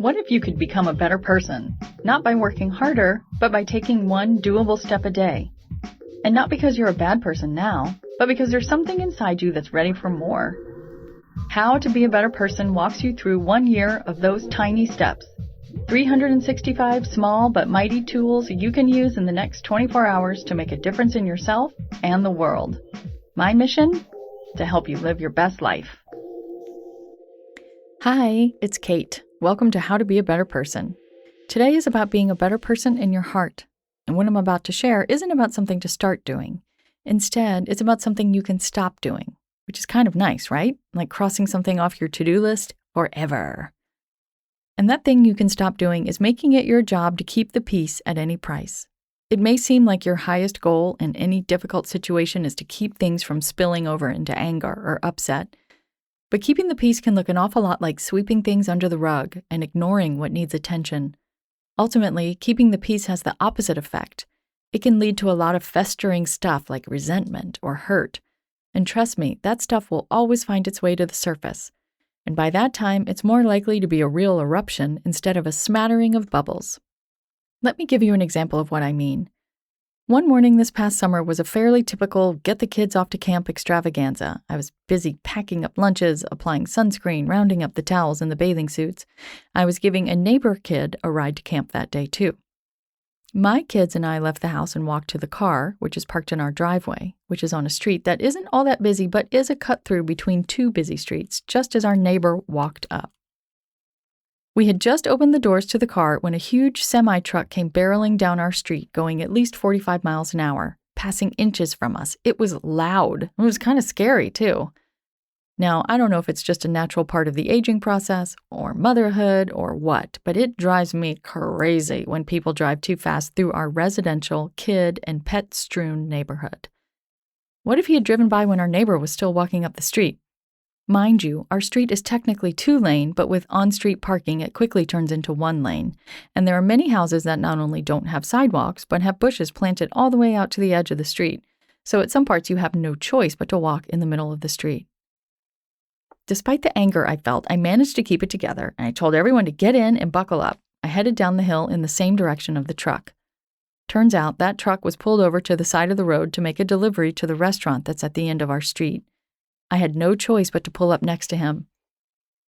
What if you could become a better person? Not by working harder, but by taking one doable step a day. And not because you're a bad person now, but because there's something inside you that's ready for more. How to Be a Better Person walks you through 1 year of those tiny steps. 365 small but mighty tools you can use in the next 24 hours to make a difference in yourself and the world. My mission? To help you live your best life. Hi, it's Kate. Welcome to How to Be a Better Person. Today is about being a better person in your heart. And what I'm about to share isn't about something to start doing. Instead, it's about something you can stop doing, which is kind of nice, right? Like crossing something off your to-do list forever. And that thing you can stop doing is making it your job to keep the peace at any price. It may seem like your highest goal in any difficult situation is to keep things from spilling over into anger or upset. But keeping the peace can look an awful lot like sweeping things under the rug and ignoring what needs attention. Ultimately, keeping the peace has the opposite effect. It can lead to a lot of festering stuff like resentment or hurt. And trust me, that stuff will always find its way to the surface. And by that time, it's more likely to be a real eruption instead of a smattering of bubbles. Let me give you an example of what I mean. One morning this past summer was a fairly typical get the kids off to camp extravaganza. I was busy packing up lunches, applying sunscreen, rounding up the towels and the bathing suits. I was giving a neighbor kid a ride to camp that day too. My kids and I left the house and walked to the car, which is parked in our driveway, which is on a street that isn't all that busy but is a cut-through between two busy streets, just as our neighbor walked up. We had just opened the doors to the car when a huge semi-truck came barreling down our street, going at least 45 miles an hour, passing inches from us. It was loud. It was kind of scary, too. Now, I don't know if it's just a natural part of the aging process, or motherhood, or what, but it drives me crazy when people drive too fast through our residential, kid, and pet-strewn neighborhood. What if he had driven by when our neighbor was still walking up the street? Mind you, our street is technically 2-lane, but with on-street parking, it quickly turns into 1 lane. And there are many houses that not only don't have sidewalks, but have bushes planted all the way out to the edge of the street. So at some parts, you have no choice but to walk in the middle of the street. Despite the anger I felt, I managed to keep it together, and I told everyone to get in and buckle up. I headed down the hill in the same direction of the truck. Turns out that truck was pulled over to the side of the road to make a delivery to the restaurant that's at the end of our street. I had no choice but to pull up next to him.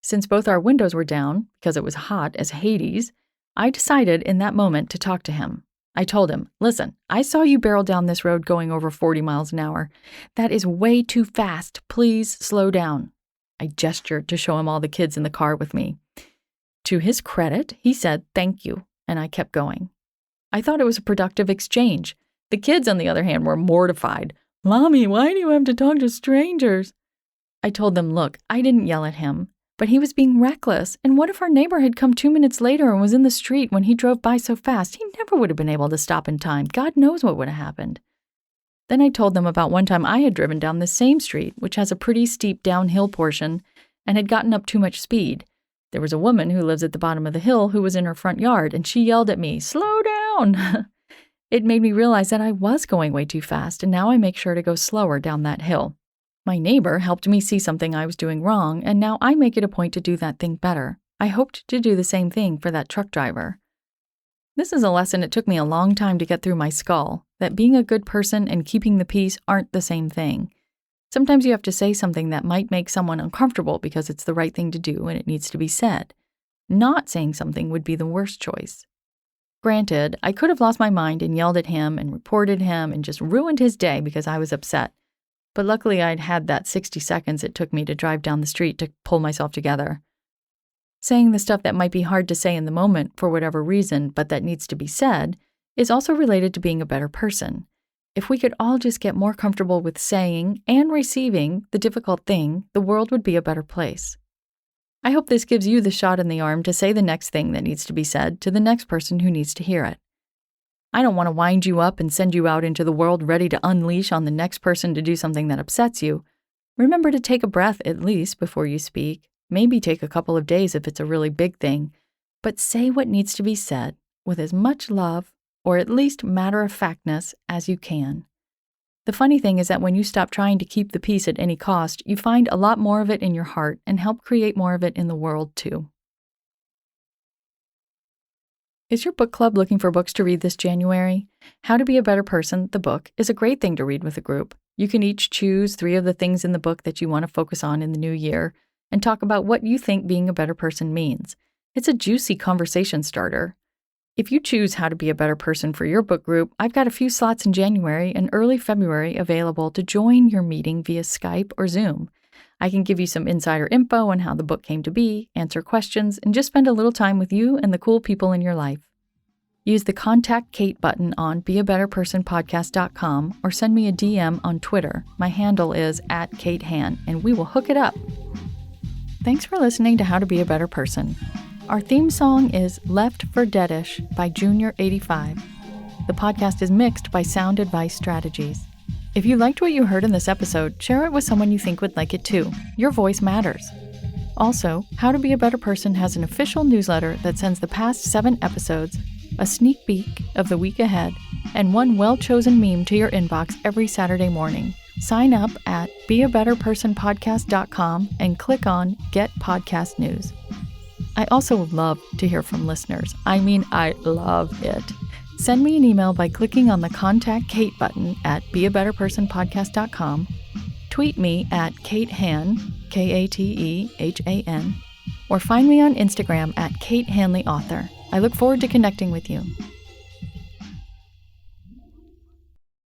Since both our windows were down, because it was hot as Hades, I decided in that moment to talk to him. I told him, listen, I saw you barrel down this road going over 40 miles an hour. That is way too fast. Please slow down. I gestured to show him all the kids in the car with me. To his credit, he said, thank you, and I kept going. I thought it was a productive exchange. The kids, on the other hand, were mortified. Mommy, why do you have to talk to strangers? I told them, look, I didn't yell at him, but he was being reckless. And what if our neighbor had come 2 minutes later and was in the street when he drove by so fast? He never would have been able to stop in time. God knows what would have happened. Then I told them about one time I had driven down the same street, which has a pretty steep downhill portion, and had gotten up too much speed. There was a woman who lives at the bottom of the hill who was in her front yard, and she yelled at me, slow down! It made me realize that I was going way too fast, and now I make sure to go slower down that hill. My neighbor helped me see something I was doing wrong, and now I make it a point to do that thing better. I hoped to do the same thing for that truck driver. This is a lesson it took me a long time to get through my skull, that being a good person and keeping the peace aren't the same thing. Sometimes you have to say something that might make someone uncomfortable because it's the right thing to do and it needs to be said. Not saying something would be the worst choice. Granted, I could have lost my mind and yelled at him and reported him and just ruined his day because I was upset. But luckily, I'd had that 60 seconds it took me to drive down the street to pull myself together. Saying the stuff that might be hard to say in the moment for whatever reason, but that needs to be said, is also related to being a better person. If we could all just get more comfortable with saying and receiving the difficult thing, the world would be a better place. I hope this gives you the shot in the arm to say the next thing that needs to be said to the next person who needs to hear it. I don't want to wind you up and send you out into the world ready to unleash on the next person to do something that upsets you. Remember to take a breath at least before you speak. Maybe take a couple of days if it's a really big thing. But say what needs to be said with as much love, or at least matter-of-factness, as you can. The funny thing is that when you stop trying to keep the peace at any cost, you find a lot more of it in your heart and help create more of it in the world too. Is your book club looking for books to read this January? How to Be a Better Person, the book, is a great thing to read with a group. You can each choose 3 of the things in the book that you want to focus on in the new year and talk about what you think being a better person means. It's a juicy conversation starter. If you choose How to Be a Better Person for your book group, I've got a few slots in January and early February available to join your meeting via Skype or Zoom. I can give you some insider info on how the book came to be, answer questions, and just spend a little time with you and the cool people in your life. Use the Contact Kate button on beabetterpersonpodcast.com or send me a DM on Twitter. My handle is @KateHan, and we will hook it up. Thanks for listening to How to Be a Better Person. Our theme song is Left for Deadish by Junior85. The podcast is mixed by Sound Advice Strategies. If you liked what you heard in this episode, share it with someone you think would like it too. Your voice matters. Also, How to Be a Better Person has an official newsletter that sends the past 7 episodes, a sneak peek of the week ahead, and one well-chosen meme to your inbox every Saturday morning. Sign up at beabetterpersonpodcast.com and click on Get Podcast News. I also love to hear from listeners. I love it. Send me an email by clicking on the Contact Kate button at beabetterpersonpodcast.com, tweet me at KateHan, KateHan, or find me on Instagram at Kate Hanley Author. I look forward to connecting with you.